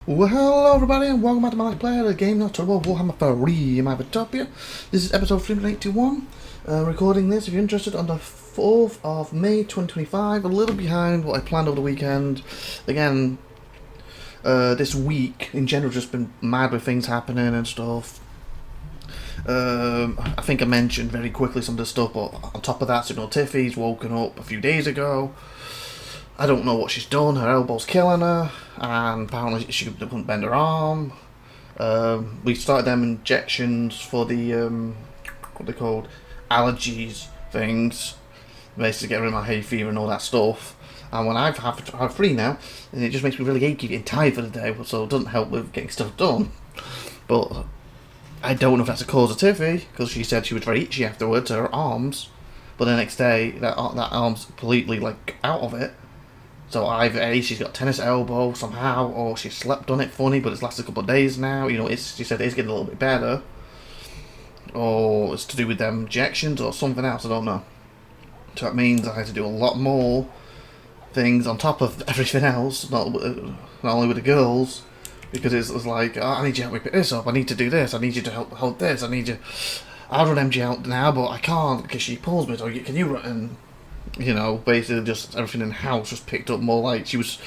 Well, hello everybody and welcome back to my Let's Play, the game not terrible Warhammer 3 in IVATOPia. This is episode 381. Recording this, if you're interested, on the 4th of May 2025. A little behind what I planned over the weekend. Again, this week in general just been mad with things happening and stuff. I think I mentioned very quickly some of the stuff, but on top of that, Signal Tiffy's woken up a few days ago. I don't know what she's done, her elbow's killing her, and apparently she couldn't bend her arm. We started them injections for the, what they called, allergies things, basically get rid of my hay fever and all that stuff. And when I've had free now, it just makes me really achy and tired for the day, so it doesn't help with getting stuff done. But I don't know if that's a cause of Tiffy, because she said she was very itchy afterwards, her arms. But the next day, that arm's completely, like, out of it. So either A, she's got tennis elbow somehow, or she slept on it funny, but it's lasted a couple of days now. You know, she said it's getting a little bit better. Or it's to do with them injections or something else, I don't know. So that means I had to do a lot more things on top of everything else, not only with the girls, because it was like, oh, I need you to help me pick this up, I need to do this, I need you to help hold this, I need you... I'll run MG out now, but I can't because she pulls me, so can you run... And, you know, basically just everything in the house just picked up more. Like, she was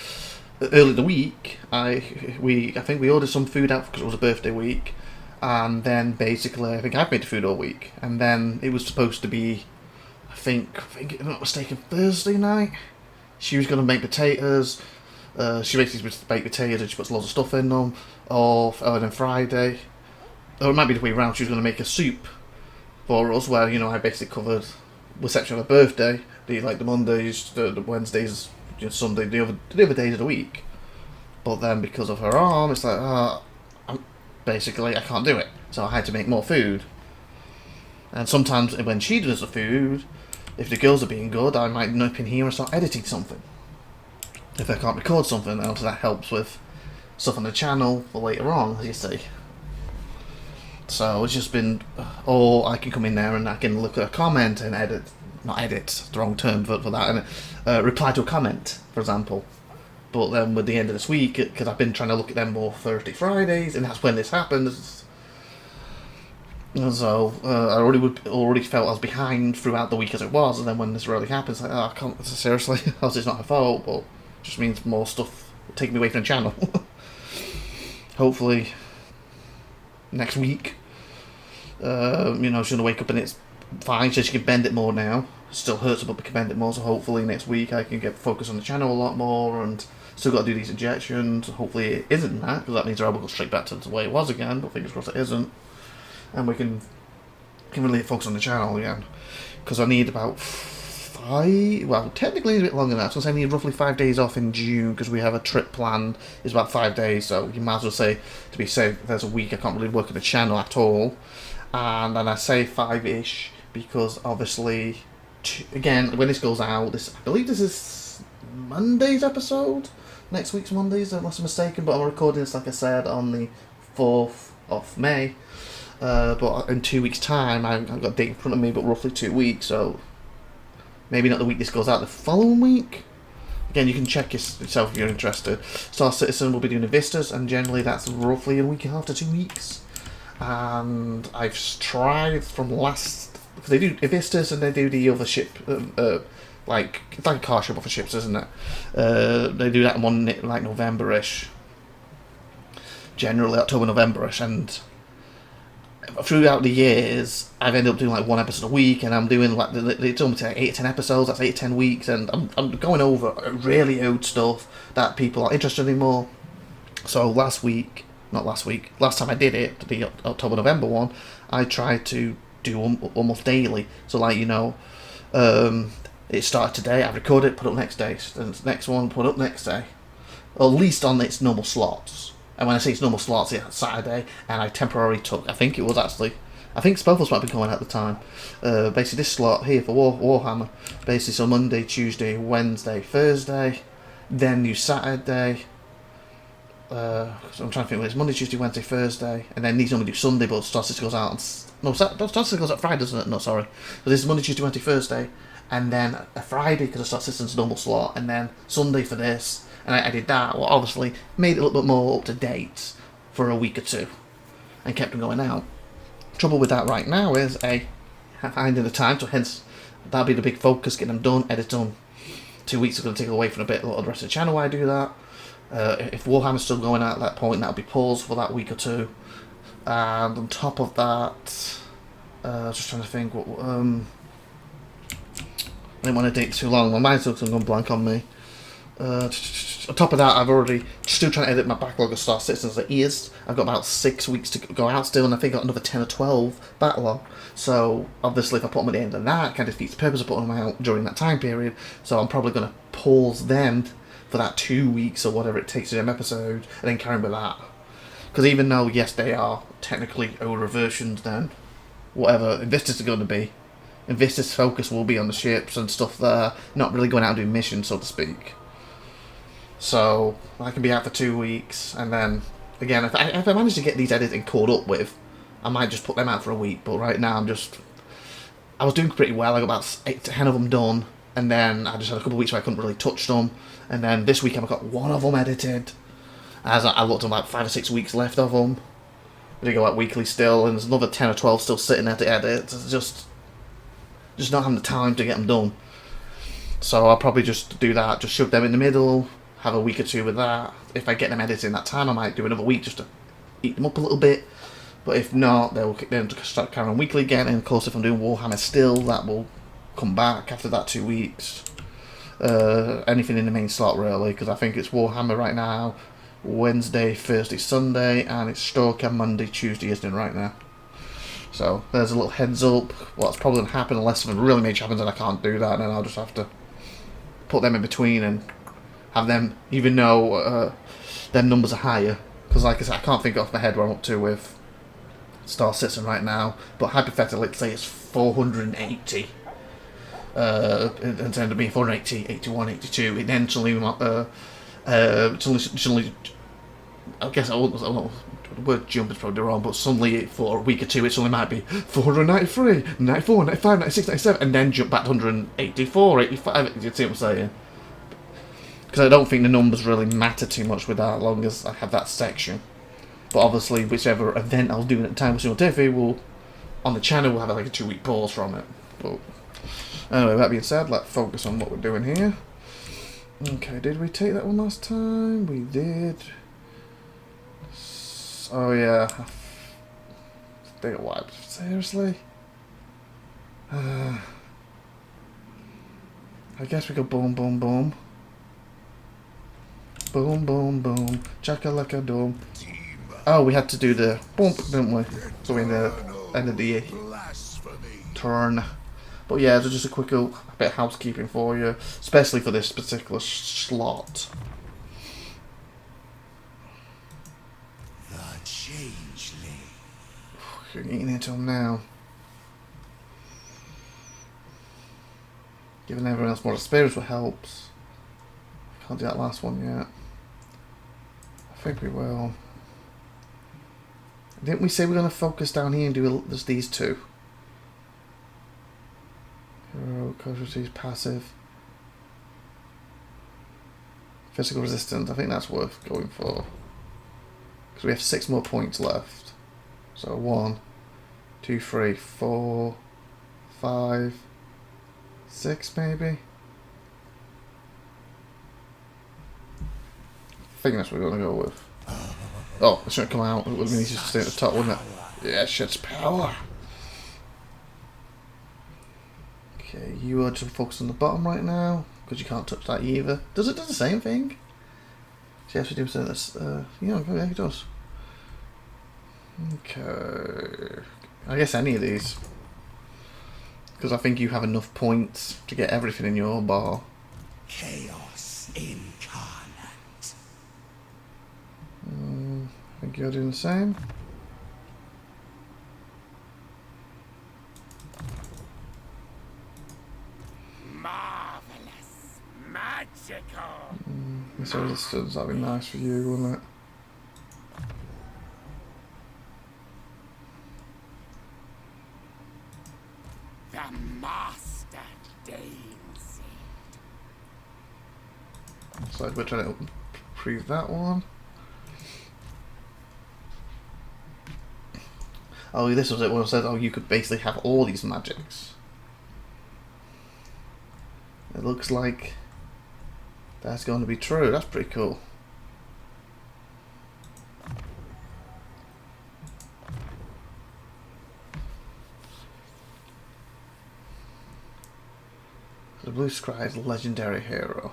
early in the week. I think we ordered some food out because it was a birthday week, and then basically I think I've made the food all week, and then it was supposed to be, I think if I'm not mistaken, Thursday night. She was going to make potatoes. She basically baked potatoes and she puts lots of stuff in them. Or then Friday, or it might be the way around. She was going to make a soup for us, where I basically covered reception of her birthday. The Mondays, the Wednesdays, Sunday, the other days of the week. But then because of her arm, it's like, basically I can't do it. So I had to make more food. And sometimes when she does the food, if the girls are being good, I might nip in here and start editing something. If I can't record something, else that helps with stuff on the channel for later on, as you see. So it's just been, or I can come in there and I can look at a comment and edit. Not edit, the wrong term for that, and reply to a comment, for example. But then with the end of this week, because I've been trying to look at them more Thursday, Fridays, and that's when this happens. And so I already felt I was behind throughout the week as it was, and then when this really happens, like, I can't, seriously, it's not her fault, but it just means more stuff taking me away from the channel. Hopefully, next week, she's going to wake up and it's fine, so she can bend it more now. Still hurts her, but we can bend it more, so hopefully next week I can get focused on the channel a lot more, and still got to do these injections. Hopefully it isn't that, because that means I will go straight back to the way it was again, but fingers crossed it isn't. And we can really focus on the channel again. Because I need about technically it's a bit longer than that, so I need roughly 5 days off in June, because we have a trip planned. It's about 5 days, so you might as well say, to be safe, there's a week I can't really work at the channel at all. And then I say 5-ish, because obviously, again, when this goes out, I believe this is Monday's episode, next week's Monday's, unless I'm mistaken, but I'm recording this, like I said, on the 4th of May, but in 2 weeks' time, I've got a date in front of me, but roughly 2 weeks, so maybe not the week this goes out, the following week. Again, you can check yourself if you're interested. Star Citizen will be doing the Vistas, and generally that's roughly a week and a half to 2 weeks. And I've tried from last, because they do Vistas and they do the other ship, like, it's like a car ship for ships, isn't it? They do that one like November-ish, generally October, November-ish, and throughout the years I've ended up doing like one episode a week, and I'm doing like, they told me to like 8 to 10 episodes, that's 8 to 10 weeks, and I'm going over really old stuff that people are interested in more. So last time I did it, the October-November one, I tried to do almost daily. So like, it started today, I recorded it, put up next day, and the next one, put up next day. Or at least on its normal slots. And when I say it's normal slots, it's Saturday, and I temporarily took, I think both of us might be coming at the time. Basically this slot here for Warhammer, basically so Monday, Tuesday, Wednesday, Thursday, then new Saturday, so I'm trying to think, it's Monday, Tuesday, Wednesday, Thursday, and then these normally do Sunday, but Starcity goes out on... No, Starcity goes out Friday, doesn't it? No, sorry. So this is Monday, Tuesday, Wednesday, Thursday, and then a Friday, because Starcity's normal slot, and then Sunday for this, and I did that. Well, obviously made it a little bit more up to date for a week or two, and kept them going out. Trouble with that right now is finding the time, so hence that'll be the big focus, getting them done, edit done. 2 weeks is going to take away from a bit of the rest of the channel while I do that. If Warhammer's still going out at that point, that'll be paused for that week or two. And on top of that, just trying to think what I didn't want to take too long. My mind's still going blank on me. On top of that, I've already still trying to edit my backlog of Star Citizens that is. I've got about 6 weeks to go out still, and I think I've got another 10 or 12 backlog. So obviously, if I put them at the end of that, it kind of defeats the purpose of putting them out during that time period. So I'm probably going to pause them for that 2 weeks or whatever it takes to do an episode, and then carry on with that. Because even though yes, they are technically older versions, then whatever Invistus are going to be, Invistus' focus will be on the ships and stuff there, not really going out and doing missions, so to speak. So I can be out for 2 weeks, and then again, if I manage to get these editing caught up with, I might just put them out for a week. But right now, I was doing pretty well. I got about 8 to 10 of them done, and then I just had a couple of weeks where I couldn't really touch them. And then this week I've got 1 of them edited. As I looked at about 5 or 6 weeks left of them. They go out weekly still, and there's another 10 or 12 still sitting there to edit. It's just not having the time to get them done. So I'll probably just do that, just shove them in the middle, have a week or two with that. If I get them edited in that time, I might do another week just to eat them up a little bit. But if not, they'll then start carrying on weekly again. And of course, if I'm doing Warhammer still, that will come back after that 2 weeks. Anything in the main slot really, because I think it's Warhammer right now, Wednesday, Thursday, Sunday, and it's Stalker Monday, Tuesday, isn't it, right now? So there's a little heads up. What's probably going to happen unless something really major happens and I can't do that, and then I'll just have to put them in between and have them, even though their numbers are higher. Because like I said, I can't think off my head where I'm up to with Star Citizen right now, but hypothetically, let's say it's 480. In terms of being 480, 81, 82, it then suddenly, I guess the word jump is probably wrong, but suddenly for a week or two it suddenly might be 493, 94, 95, 96, 97, and then jump back to 184, 85, you see what I'm saying? Because I don't think the numbers really matter too much with that, as long as I have that section. But obviously, whichever event I was doing at the time with Simultaneously will, on the channel, we'll have like a 2 week pause from it. But anyway, that being said, let's focus on what we're doing here. Okay, did we take that one last time? We did. Oh yeah. Stay a while. Seriously? I guess we go boom, boom, boom. Boom, boom, boom. Chakalaka doom. Oh, we had to do the boom, didn't we? So in the end of the turn. But yeah, so just a quick bit of housekeeping for you, especially for this particular slot. The Changeling. You're getting into them now. Giving everyone else more experience will helps. Can't do that last one yet. I think we will. Didn't we say we're going to focus down here and do just these two? Hero, casualties, passive. Physical resistance, I think that's worth going for. Because we have 6 more points left. So 1, 2, 3, 4, 5, 6 maybe? I think that's what we're going to go with. Oh, it shouldn't come out. It would mean he's just stay at the top, wouldn't it? Yeah, shit's power. Okay, you are just focused on the bottom right now, because you can't touch that either. Does it do the same thing? Yes, we do say this. Yeah, okay, it does. Okay. I guess any of these. Because I think you have enough points to get everything in your bar. Chaos incarnate. I think you're doing the same. Marvelous. Magical. Missile resistance, that'd be nice for you, wouldn't it? The Master deigns it. So we're trying to prove that one. Oh, this was it when I said, oh, you could basically have all these magics. It looks like that's going to be true. That's pretty cool. The Blue Sky's legendary hero.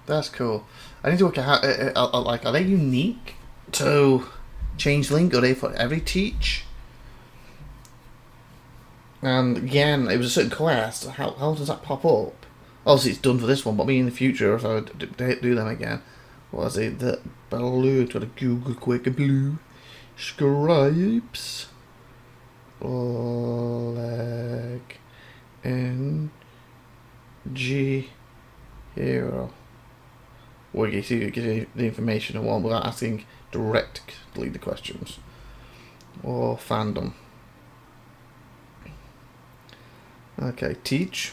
That's cool. I need to work out how, like, are they unique to Changeling? Are they for every teach? And again, it was a certain class. How does that pop up? Obviously, it's done for this one, but me in the future, if I would do them again, what was it? The blue, to the Google quick blue scribes. Leg N G hero. Where you see you get the information on one without asking directly the questions. Or fandom. Okay, teach.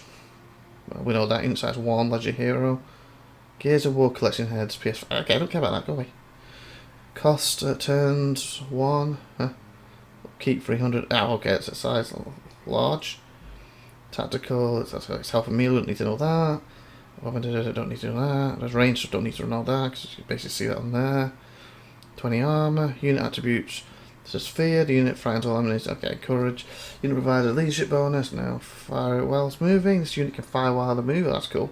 Well, we know that Insight's 1, Ledger Hero. Gears of War collection heads, PS5. Okay, I don't care about that, go away. Cost turns 1. Keep 300. Oh, okay, it's a size large. Tactical, it's health and meal, don't need to know that. Don't need to know that. There's range, don't need to know that, because you basically see that on there. 20 armor. Unit attributes. This is fear. The unit frightens all enemies. Okay, courage. Unit provides a leadership bonus. Now, fire it while it's moving. This unit can fire while they're moving. That's cool.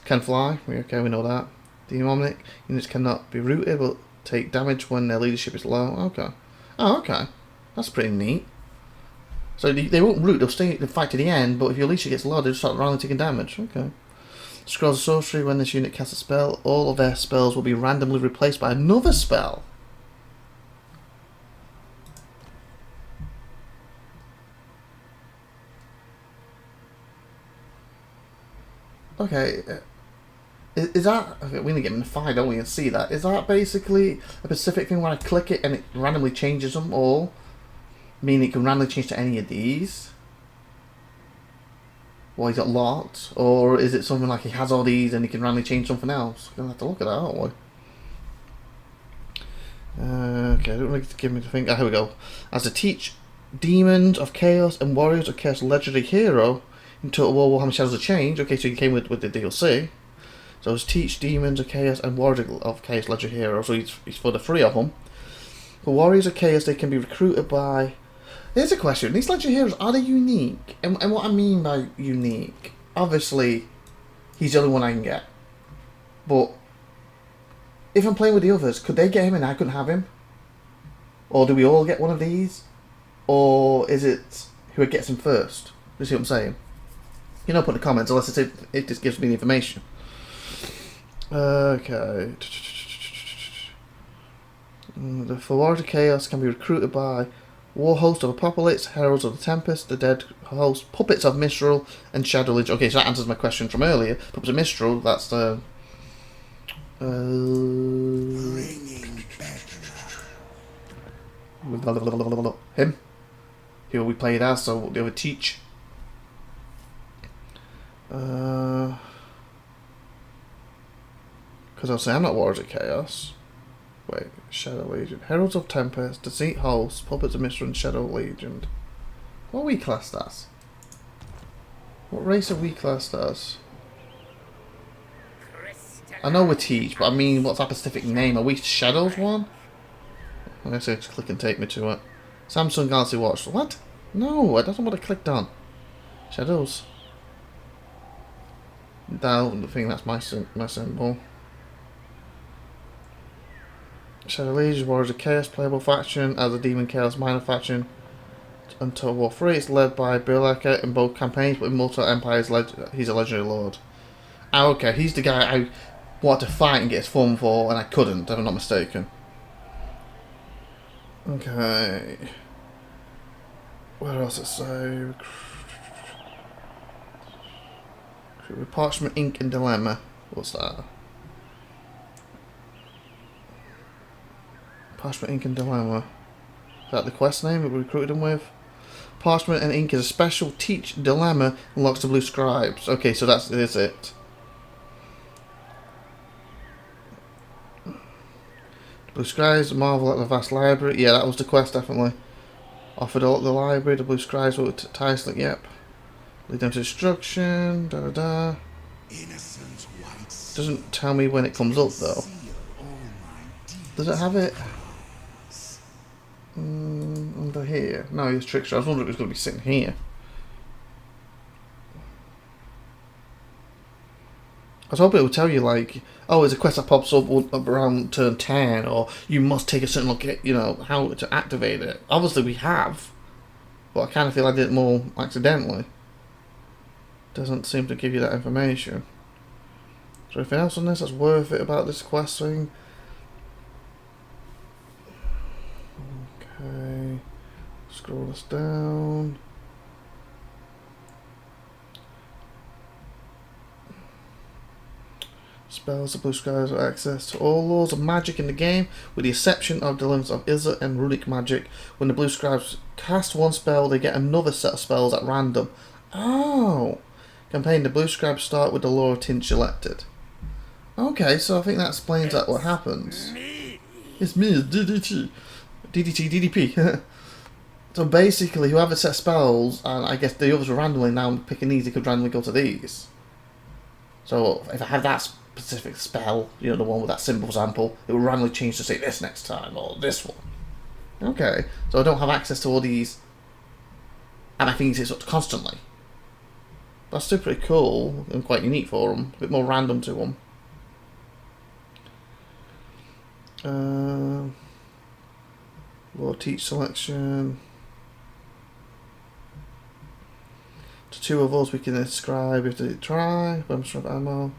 Can fly. Okay, we know that. Demonic. Units cannot be routed, but take damage when their leadership is low. Okay. Oh, okay. That's pretty neat. So they won't root, they'll stay and fight to the end, but if your leadership gets low, they'll start randomly taking damage. Okay. Scrolls of Sorcery, when this unit casts a spell, all of their spells will be randomly replaced by another spell. Okay. Is that... Okay, we need to get them in a fight, don't we, and see that. Is that basically a specific thing where I click it and it randomly changes them all? Meaning it can randomly change to any of these? Well, he's got lots. Or is it something like he has all these and he can randomly change something else? We're going to have to look at that, aren't we? Okay, I don't really give me the thing. Here we go. As to teach Demons of Chaos and Warriors of Chaos Legendary Hero in Total War Warhammer Shadows of Change. Okay, so he came with the DLC. So it's teach Demons of Chaos and Warriors of Chaos Legendary Hero. So he's for the 3 of them. For Warriors of Chaos, they can be recruited by... Here's a question. These Legendary Heroes, are they unique? And what I mean by unique, obviously, he's the only one I can get. But if I'm playing with the others, could they get him and I couldn't have him? Or do we all get one of these? Or is it who gets him first? You see what I'm saying? You know, put in the comments, unless it just gives me the information. Okay. The Warriors of Chaos can be recruited by War Host of Apocalypse, Heralds of the Tempest, the Dead Host, Puppets of Mistral, and Shadow Legion. Okay, so that answers my question from earlier. Puppets of Mistral, that's the... him. Who we played as, so the other teach. Because I'll say I'm not Warriors of Chaos. Wait, Shadow Legion. Heralds of Tempest, Deceit Host, Puppets of Mistral, and Shadow Legion. What are we classed as? What race are we classed as? I know we're Teach, but I mean, what's our specific name? Are we Shadows one? I'm going to just click and take me to it. Samsung Galaxy Watch. What? No, that's not what I clicked on. Shadows. Down, I think that's my symbol. Shadow Legion, Warriors of Chaos, playable faction as a Demon Chaos minor faction until War 3. It's led by Berlaka in both campaigns, but in Multiple Empires, he's a legendary lord. Oh, okay, he's the guy I wanted to fight and get his form for, and I couldn't, if I'm not mistaken. Okay. What else it say? Parchment, Ink, and Dilemma. What's that? Parchment, Ink, and Dilemma. Is that the quest name that we recruited him with? Parchment and ink is a special teach dilemma and unlocks the blue scribes. Okay, so that's it. Blue scribes, marvel at the vast library. Yeah, that was the quest, definitely. Offered all at the library. The blue scribes were Tyslink. Yep. Lead them to destruction. Da da da. Innocent white. Doesn't tell me when it comes up though. Does it have it? Under here? No, it's trickster. I was wondering if it was going to be sitting here. I was hoping it would tell you, like, oh, there's a quest that pops up around turn 10, or you must take a certain look at, you know, how to activate it. Obviously we have, but I kind of feel I did it more accidentally. Doesn't seem to give you that information. Is there anything else on this that's worth it about this quest thing? Okay, scroll this down. Spells. The blue scribes have access to all laws of magic in the game, with the exception of the limits of Izzet and runic magic. When the blue scribes cast one spell, they get another set of spells at random. Oh! Campaign, the blue scribes start with the law of tint selected. Okay, so I think that explains that what happens. It's me, DDT. DDP. So basically, whoever set spells, and I guess the others were randomly, now picking these, they could randomly go to these. So if I have that specific spell, you know, the one with that symbol example, it will randomly change to say this next time, or this one. Okay, so I don't have access to all these, and I think it's up constantly. That's still pretty cool, and quite unique for them, a bit more random to them. Law teach selection. To two of us we can describe if they try. Weapons ammo.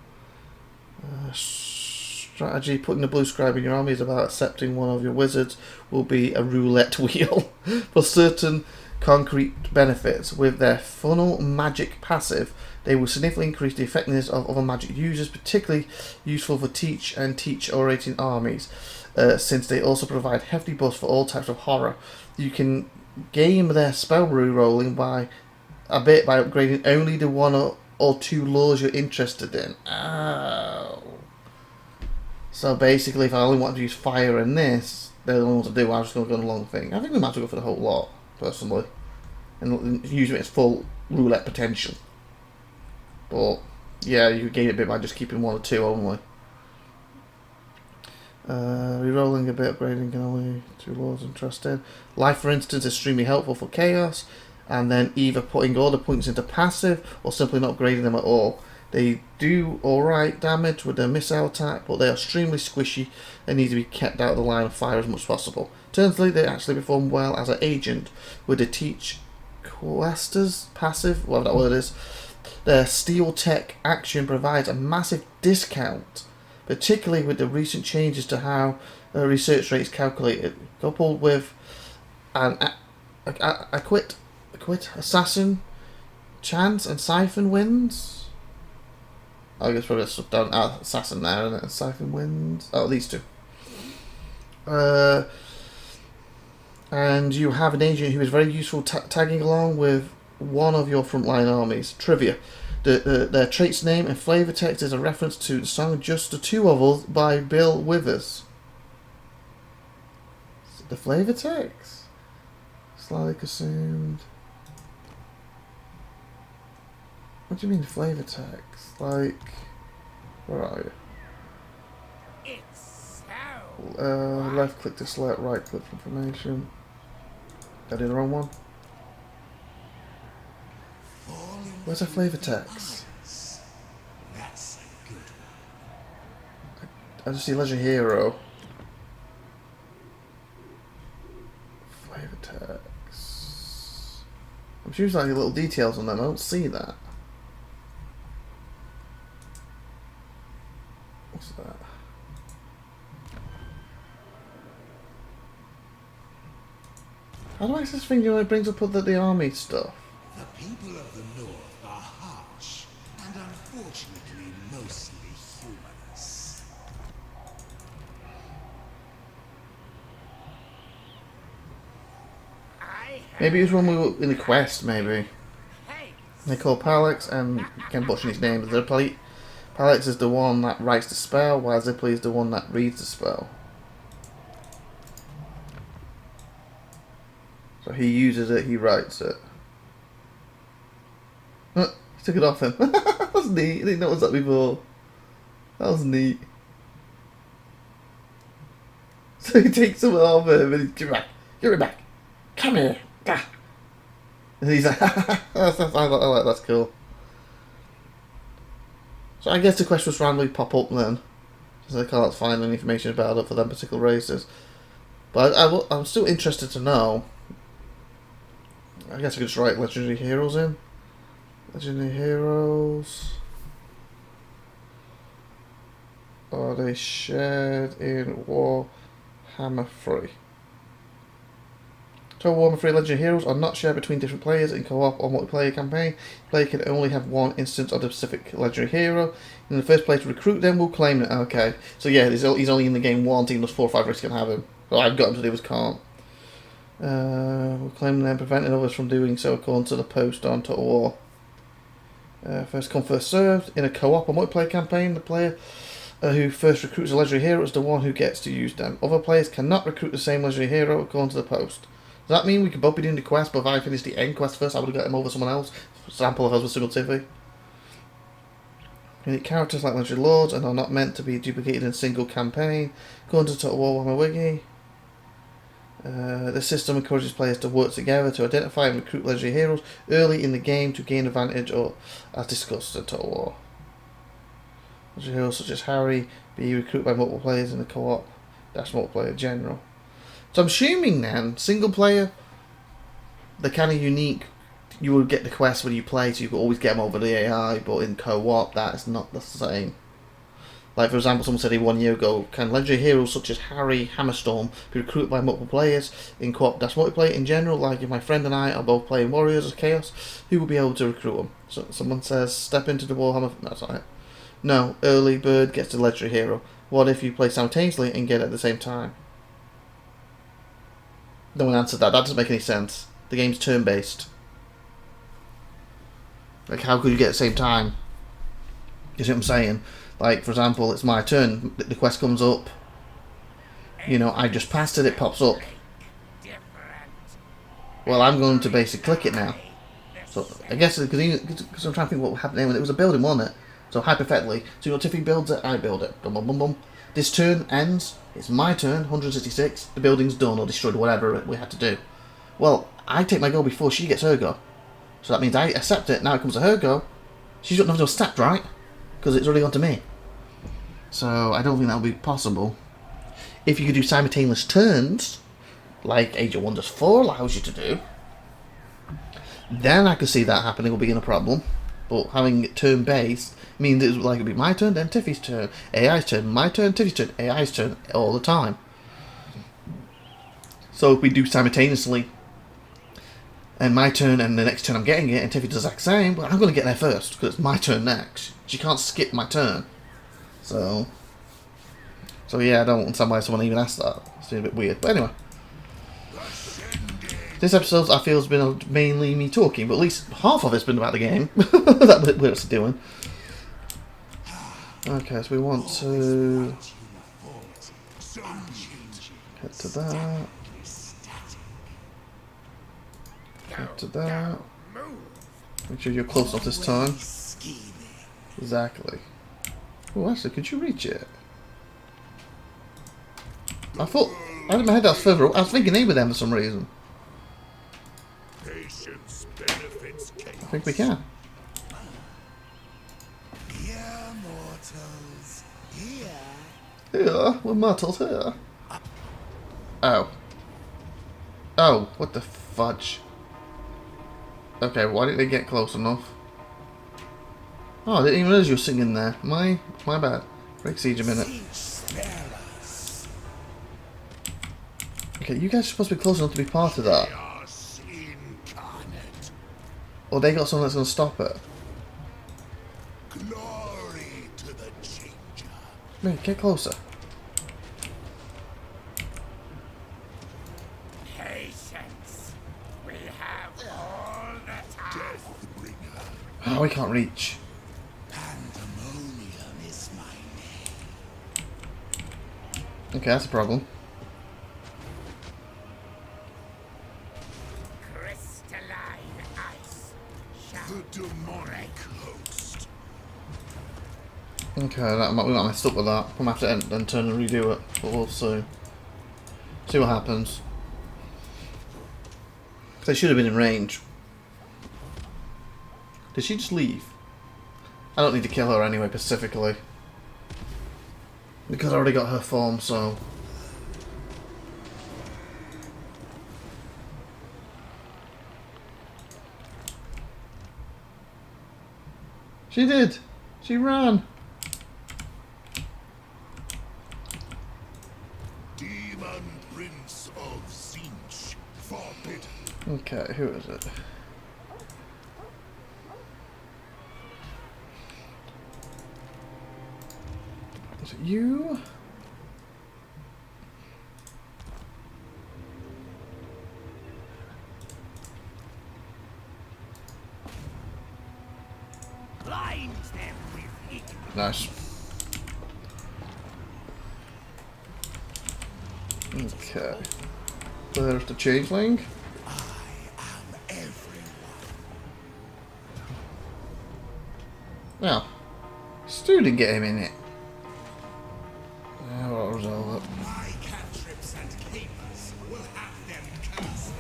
Strategy. Putting the blue scribe in your army is about accepting one of your wizards will be a roulette wheel for certain concrete benefits. With their funnel magic passive, they will significantly increase the effectiveness of other magic users, particularly useful for teach and teach-oriented armies, since they also provide hefty buffs for all types of horror. You can game their spell re-rolling by upgrading only the one or two laws you're interested in. Oh. So basically, if I only want to use fire in this, they're the only ones to do. I'm just going to go on a long thing. I think we might as well go for the whole lot, personally, and use its full roulette potential. But yeah, you could gain a bit by just keeping one or two only. Rerolling a bit, upgrading can only two laws interested. Life, for instance, is extremely helpful for chaos, and then either putting all the points into passive or simply not upgrading them at all. They do alright damage with their missile attack, but they are extremely squishy and need to be kept out of the line of fire as much as possible. Turnsly, they actually perform well as an agent with the Teach Questers passive, whatever that word is. Their Steel Tech action provides a massive discount, particularly with the recent changes to how research rate is calculated, coupled with an acquit assassin chance and siphon wins. I guess probably stuff down assassin there, and siphon wins. Oh, these two. And you have an agent who is very useful tagging along with one of your frontline armies. Trivia. Their trait's name and flavor text is a reference to the song Just the Two of Us by Bill Withers. The flavor text? Slightly assumed. What do you mean flavor text? Like, where are you? It's so Left click to select, right click for information. Did I do the wrong one? Where's the flavor text? That's a good one. I just see Legend Hero. Flavor text. I'm sure there's like little details on them. I don't see that. What's that? How do I access this thing when it brings up the army stuff? The people of the North are harsh and unfortunately mostly humorless. I Maybe it was when we were in the quest, maybe. They call Palex, and again butchering his name. Palex is the one that writes the spell, while Zipley is the one that reads the spell. So he uses it, he writes it. He took it off him. That's neat. I didn't notice that before. That was neat. So he takes it off him and he's, give it back. Come here. Gah. And he's like, I like that's cool. So I guess the quest was randomly pop up then. So they can't find any information about it for them particular races. But I'm still interested to know. I guess I could just write legendary heroes in. Legendary heroes. Are they shared in Warhammer 3? So Warhammer 3 legendary heroes are not shared between different players in co-op or multiplayer campaign. The player can only have one instance of the specific legendary hero. And the first player to recruit them will claim it. Okay. So yeah, he's only in the game once, even though 4 or 5 races can have him. So I've got him to do his can't. We'll claim them, preventing others from doing so according to the post on Total War. First come, first served. In a co-op or multiplayer campaign, the player who first recruits a legendary hero is the one who gets to use them. Other players cannot recruit the same legendary hero according to the post. Does that mean we could both be doing the quest, but if I finished the end quest first, I would have got him over someone else? For example, if I was with Single Tiffy. Unique characters like legendary lords and are not meant to be duplicated in a single campaign. According to Total War Warhammer Wiki. The system encourages players to work together to identify and recruit legendary heroes early in the game to gain advantage, or as discussed in Total War. Legendary heroes such as Harry be recruited by multiple players in the co-op / multiplayer general. So I'm assuming then, single player, they're kind of unique. You will get the quest when you play, so you can always get them over the AI, but in co-op that is not the same. Like, for example, someone said 1 year ago, can legendary heroes such as Harry Hammerstorm be recruited by multiple players in co-op / multiplayer in general? Like, if my friend and I are both playing Warriors as Chaos, who will be able to recruit them? So someone says, step into the Warhammer... That's not it. No, early bird gets the legendary hero. What if you play simultaneously and get it at the same time? No one answered that. That doesn't make any sense. The game's turn-based. Like, how could you get at the same time? You see what I'm saying? Like, for example, it's my turn. The quest comes up. You know, I just passed it. It pops up. Well, I'm going to basically click it now. So, I guess, because I'm trying to think what happened. It was a building, wasn't it? So, hypothetically, so you know, Tiffy builds it, I build it. Boom, boom, boom, boom. This turn ends. It's my turn, 166. The building's done or destroyed, whatever we had to do. Well, I take my go before she gets her go. So that means I accept it. Now it comes to her go. She's got nothing to stacked, right? Because it's already gone to me. So I don't think that would be possible. If you could do simultaneous turns, like Age of Wonders 4 allows you to do, then I could see that happening will be a problem. But having it turn-based means it would be my turn, then Tiffy's turn, AI's turn, my turn, Tiffy's turn, AI's turn, all the time. So if we do simultaneously, and my turn and the next turn I'm getting it, and Tiffy does the exact same, but I'm going to get there first, because it's my turn next. She can't skip my turn. So yeah, I don't understand why someone even asked that. It seems a bit weird. But anyway. This episode, I feel, has been mainly me talking, but at least half of it's been about the game. That we're just doing. Okay, so we want to head to that. Head to that. Make sure you're close enough this time. Exactly. Oh, actually, could you reach it? I thought, I had in my head that was further. I was thinking aim with them for some reason. I think we can. Here, we're mortals here. Oh. Oh, what the fudge? Okay, why didn't they get close enough? Oh, I didn't even realize you were singing there. My bad. Break siege a minute. Okay, you guys are supposed to be close enough to be part of that. Or they got someone that's going to stop it. Glory to the changer. Mate, get closer. Patience. Deathbringer. Oh, we can't reach. Pandemonium is my name. Okay, that's a problem. Crystalline ice. The demonic host. Okay, we might mess up with that. We might have to then turn and redo it, but we'll see. See what happens. Because they should have been in range. Did she just leave? I don't need to kill her anyway, specifically. Because I already got her form, so... She did! She ran! Demon Prince of Zinch. Forbidden. Okay, who is it? Is it you? Blind them with ignorance. Nice. Okay. There's the Changeling. I am everyone. Now, Stu didn't get him in it. Yeah, well, I'll resolve it. My cantrips and capers will have them cancelled.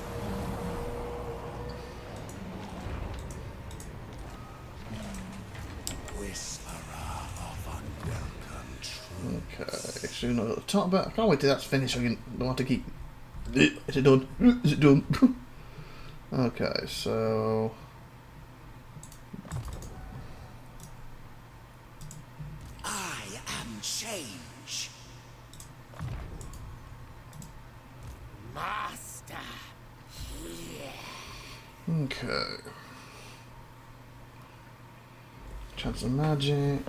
Whisperer of unwelcome truth. Okay, soon I've got the top bit. I can't wait till that's finished so I don't have to keep... Is it done? Is it done? Okay, so... I am change. Master. Okay. Chance of magic.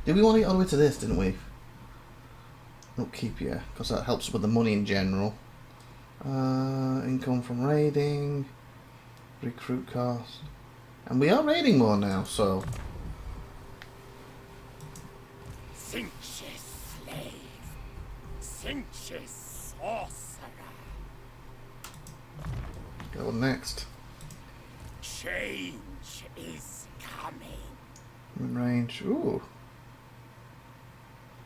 Did we want to get all the way to this, didn't we? Upkeep, yeah, because that helps with the money in general. Income from raiding. Recruit cost. And we are raiding more now, so... Cinch's slave. Cinch's sorcerer. Go next. Change is coming. In range. Ooh.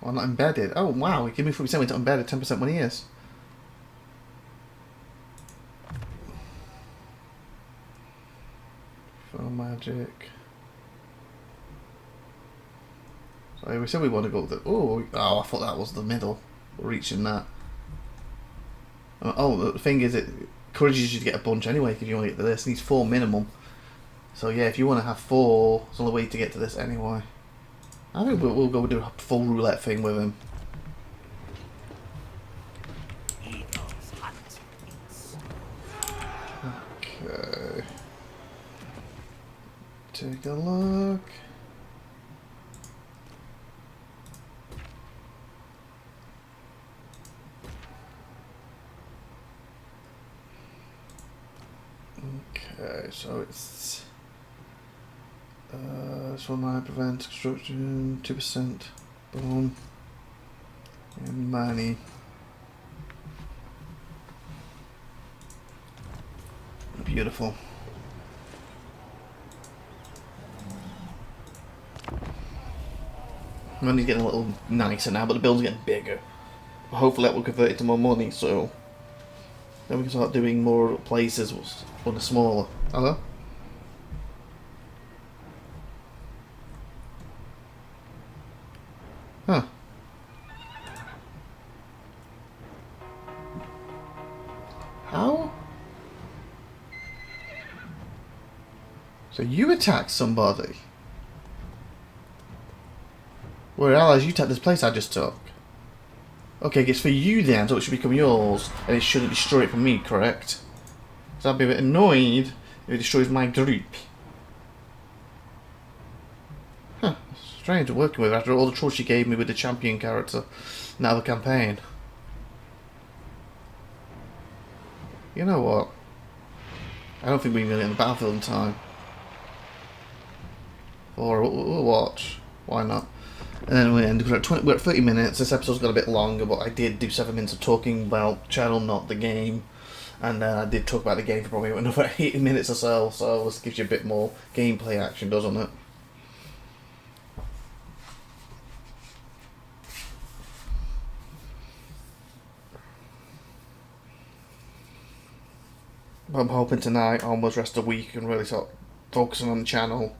Well, not embedded. Oh, wow. Give me 40% with embedded, 10% when he is. Full magic. So we said we want to go the... Oh, I thought that was the middle. We're reaching that. Oh, the thing is, it encourages you to get a bunch anyway if you want to get to this. It needs 4 minimum. So yeah, if you want to have 4, it's the only way to get to this anyway. I think we'll go do a full roulette thing with him. Eagles hunt beats. Okay. Take a look. Okay, so it's this one might prevent construction 2%. Boom. And money. Beautiful. Money's getting a little nicer now, but the bill's getting bigger. Hopefully that will convert into more money, so then we can start doing more places when they're smaller. Hello? Huh. How? So you attacked somebody. Where allies, you attacked this place I just took. Okay, it's for you then, so it should become yours, and it shouldn't destroy it for me, correct? So I'd be a bit annoyed if it destroys my group. Huh, strange working with her after all the trouble she gave me with the champion character in that other campaign. You know what? I don't think we're going to get in the battlefield in time. Or we'll watch. Why not? And then we end. We're at 30 minutes. This episode's got a bit longer, but I did do 7 minutes of talking about channel, not the game. And then I did talk about the game for probably another 8 minutes or so. So this gives you a bit more gameplay action, doesn't it? I'm hoping tonight, almost rest of the week, and really start focusing on the channel,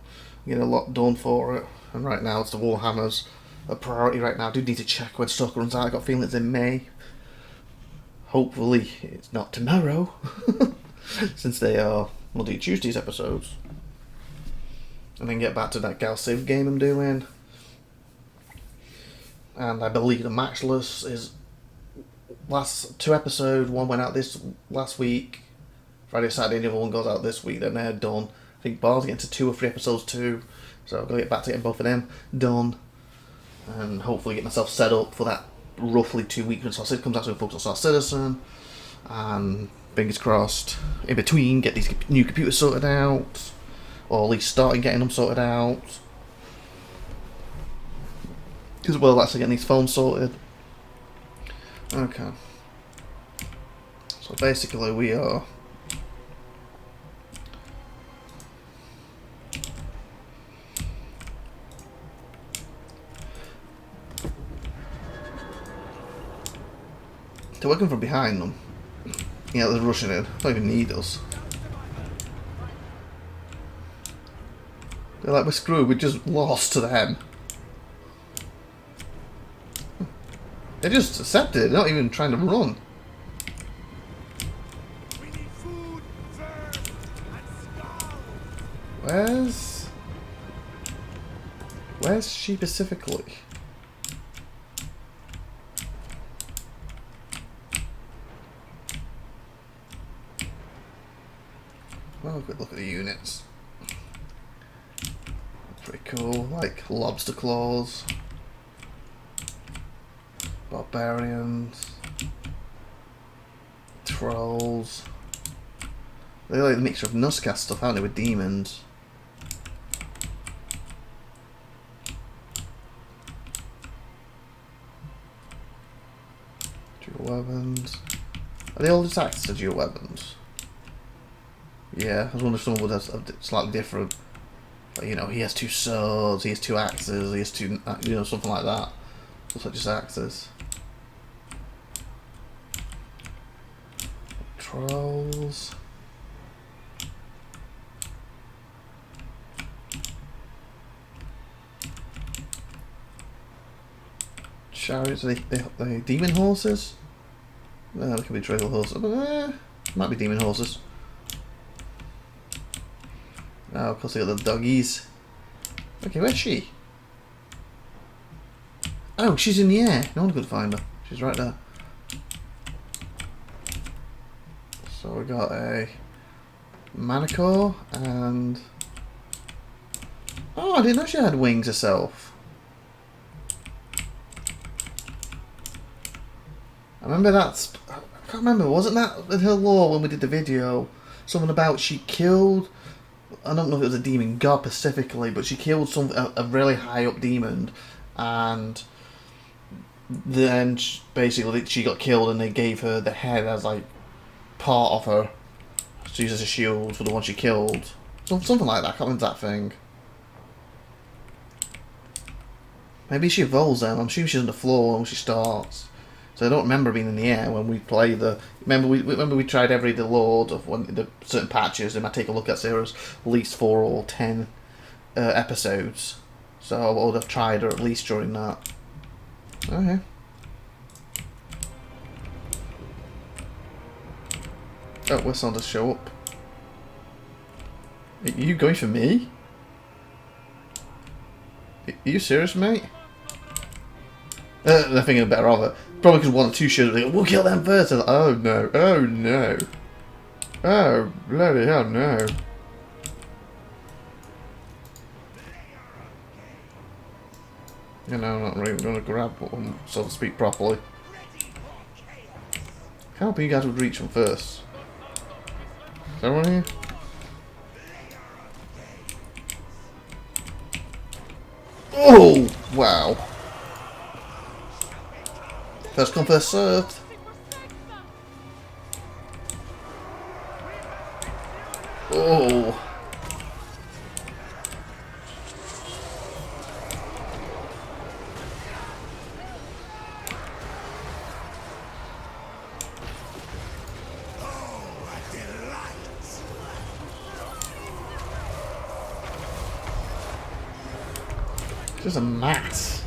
get a lot done for it. And right now, it's the Warhammers a priority right now. I do need to check when stock runs out. I got a feeling it's in May. Hopefully, it's not tomorrow, since they are Monday Tuesday's episodes. And then get back to that Gal Civ game I'm doing. And I believe the Matchless is last 2 episodes. One went out this last week. Friday, Saturday, and the other one goes out this week. Then they're done. I think Bar's getting to 2 or 3 episodes too. So I've got to get back to getting both of them done. And hopefully get myself set up for that roughly 2 weeks when Star Citizen comes out, so focus on Star Citizen. And fingers crossed, in between, get these new computers sorted out. Or at least starting getting them sorted out. As well as getting these phones sorted. Okay. So basically we are... They're working from behind them. Yeah, they're rushing in. Don't even need us. They're like, we're screwed, we just lost to them. They just accepted it, they're not even trying to run. We need food, furs, and skulls. Where's she specifically? Well, good look at the units. Pretty cool, like lobster claws, barbarians, trolls. They like the mixture of Nuzcast stuff, aren't they, with demons? Dual weapons. Are they all just access to dual weapons? Yeah, I was wondering if someone would have slightly different. But, you know, he has 2 swords, he has 2 axes, he has 2, you know, something like that. Looks like just axes. Trolls. Chariots, are they demon horses? They could be trail horses. Might be demon horses. Oh, of course they got the doggies. Okay, where's she? Oh, she's in the air. No one could find her. She's right there. So we got a Manticore and... Oh, I didn't know she had wings herself. I remember that's... I can't remember, wasn't that in her lore when we did the video? Something about she killed... I don't know if it was a demon god specifically, but she killed a really high up demon, and then basically she got killed, and they gave her the head as like part of her to use as a shield for the one she killed. Something like that. I can't remember that thing. Maybe she evolves then. I'm assuming she's on the floor when she starts. So I don't remember being in the air when we play the... Remember we tried every the Lord of when the certain patches. They might take a look at Sarah's at least 4 or 10 episodes. So I would have tried her at least during that. Okay. Oh, we're starting to show up. Are you going for me? Are you serious, mate? They're thinking better of it. Probably because 1 or 2 should have. We'll kill them first. Like, oh no! Oh no! Oh bloody hell no! You know, I'm not really going to grab one, so to speak, properly. How hope you guys would reach them first. Is everyone here? Oh, wow. First come, first served. Oh. Just a mass.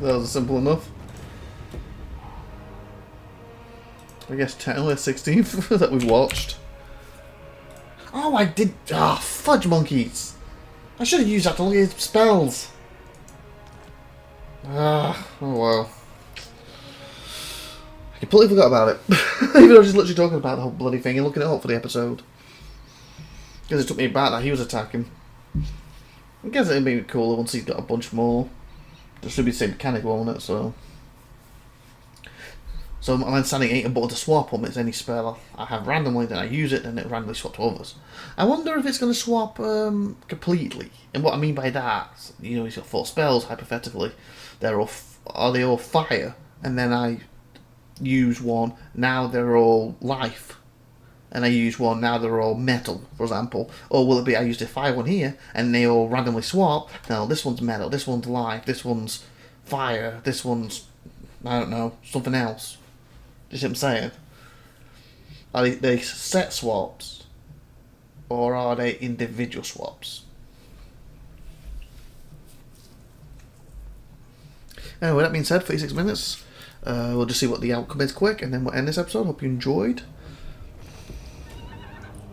That was simple enough. I guess technically 16th that we've watched. Oh, I did. Ah, oh, fudge monkeys. I should have used that to look at his spells. Ah, oh well. I completely forgot about it. Even though I was just literally talking about the whole bloody thing and looking it up for the episode. Because it took me back that he was attacking. I guess it'd be cooler once he's got a bunch more. It should be the same mechanic, won't it? So I'm then standing 8 and button to swap them. It's any spell I have randomly, then I use it, then it randomly swaps to others. I wonder if it's going to swap completely. And what I mean by that, you know, he's got 4 spells, hypothetically. Are they all fire? And then I use one, now they're all life. And I use one, now they're all metal, for example. Or will it be I used a fire one here, and they all randomly swap. Now this one's metal, this one's life, this one's fire, this one's, I don't know, something else. Do you see what I'm saying? Are they set swaps? Or are they individual swaps? Anyway, that being said, 36 minutes. We'll just see what the outcome is quick, and then we'll end this episode. Hope you enjoyed.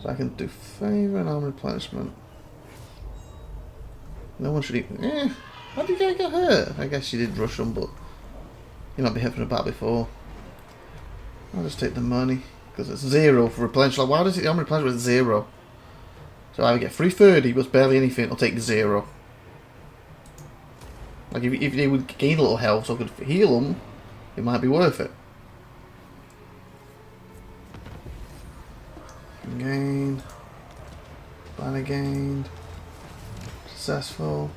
So I can do favour and arm replenishment. No one should even... how did you get hurt? I guess you did rush them, but you might be hit from the back before. I'll just take the money, because it's 0 for replenishment. Like, why does it arm replenishment with 0? So I get 330, but barely anything, it'll take 0. Like, if they would gain a little health so I could heal them, it might be worth it. Gain. Banner gained. Successful.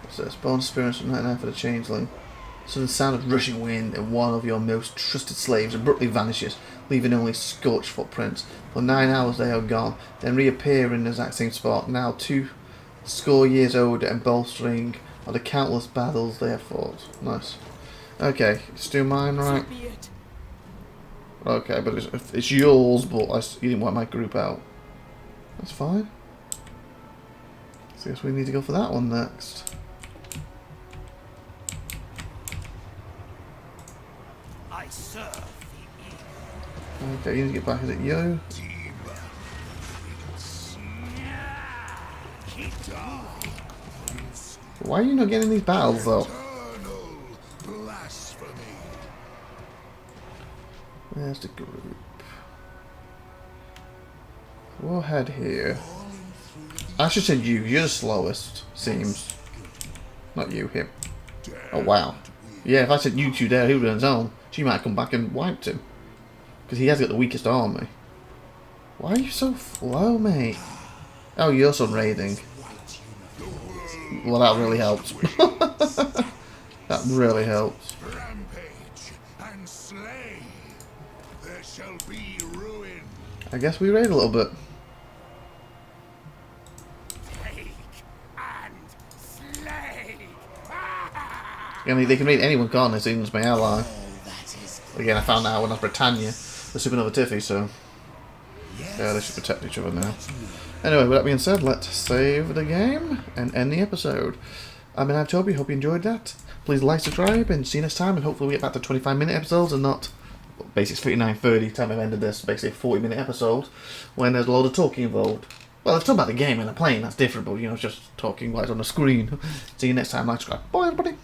So it's bonus experience from 99 for the Changeling. So the sound of rushing wind and one of your most trusted slaves abruptly vanishes, leaving only scorched footprints. For 9 hours they are gone, then reappear in the exact same spot, now 2 score years older and bolstering of the countless battles they have fought. Nice. Okay, let's do mine, right? Okay, but it's yours, but you didn't want my group out. That's fine. So I guess we need to go for that one next. I serve. Okay, you need to get back. Is it you? Why are you not getting these battles though? Where's the group? We'll head here. I should send you. You're the slowest, seems. Not you, him. Oh wow. Yeah, if I sent you 2 there, he would have done his own. She might have come back and wiped him. Because he has got the weakest army. Why are you so slow, mate? Oh, you're sunraiding. Well, that really helps. That really helps. Rampage and slay. There shall be ruin. I guess we raid a little bit. Take and slay. I mean, they can raid anyone, can't they? Seems my ally. Again, I found out when I was Britannia, the Supernova Tiffy, so yeah, they should protect each other now. Anyway, with that being said, let's save the game and end the episode. I'm in IVATOPIA, hope you enjoyed that. Please like, subscribe, and see you next time, and hopefully we get back to 25-minute episodes and not, basically 39:30 time I've ended this, basically a 40-minute episode, when there's a load of talking involved. Well, if it's talking about the game and the plane, that's different, but you know, it's just talking while it's on the screen. See you next time, like, subscribe. Bye, everybody.